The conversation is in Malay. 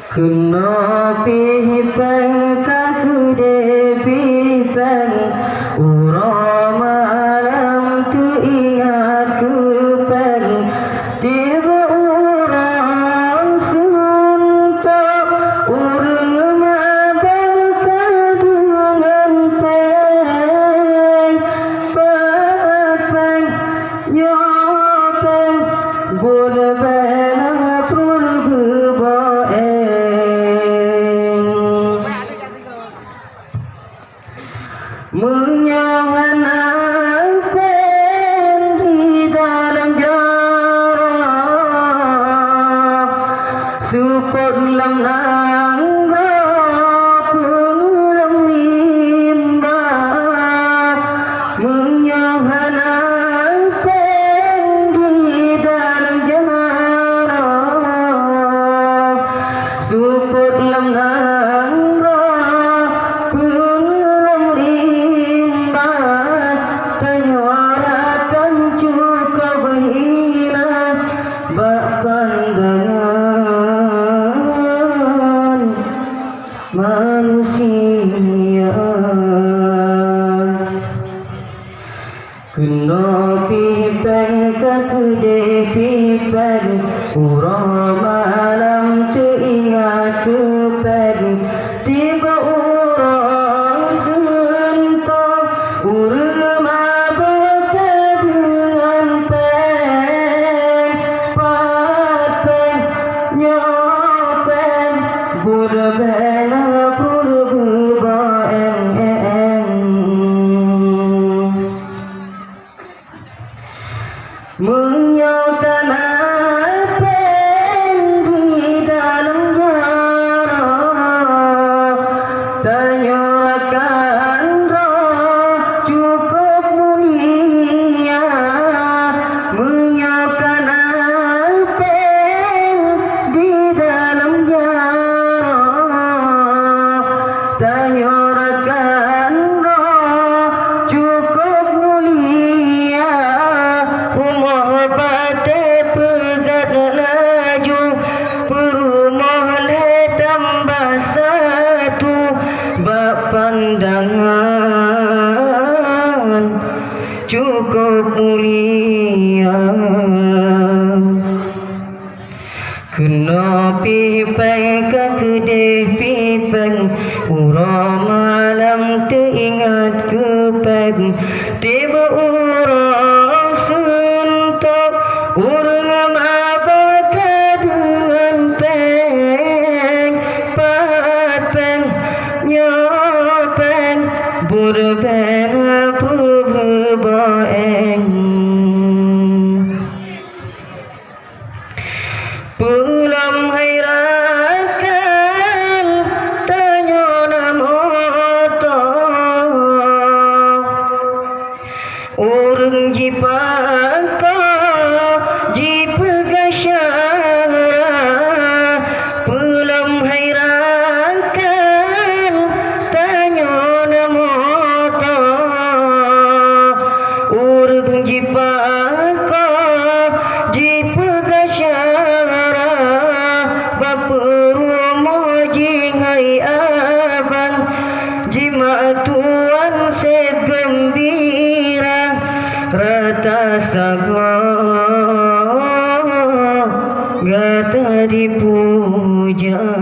Kena pihipeng cakude pihipeng ura malam tu ingat kupeng tiba orang suntuk urang mabang kadungan peng peng nyopeng boleh bela pulgu menyangan angpen di dalam jarak support lam nangga pengulam limbah menyangan angpen di dalam jarak support lam nangga manusia kena pipeng kekude pipeng urang malam teringat kepeng tiba urang sentok urang mabaka dengan peng pateng nyopeng budak bela menyokan apen di dalam jarak tanyakan roh cukup mulia menyokan apen di dalam jarak tanyakan roh cukup mulia pegat laju perumah tambah satu bak pandangan cukup mulia kena pipeng kekude pipeng ura malam teringat kepeng tiba urang sentok urang mabaka dengan peng pateng nyopeng berbera perbaeng pulang hairakan tanya nama orang jipaka jipegasyara pulang hairakan tanya nama orang jipaka jipegasyara bapa rumah jinghai abang jima tuan segembira rata saga gata dipuja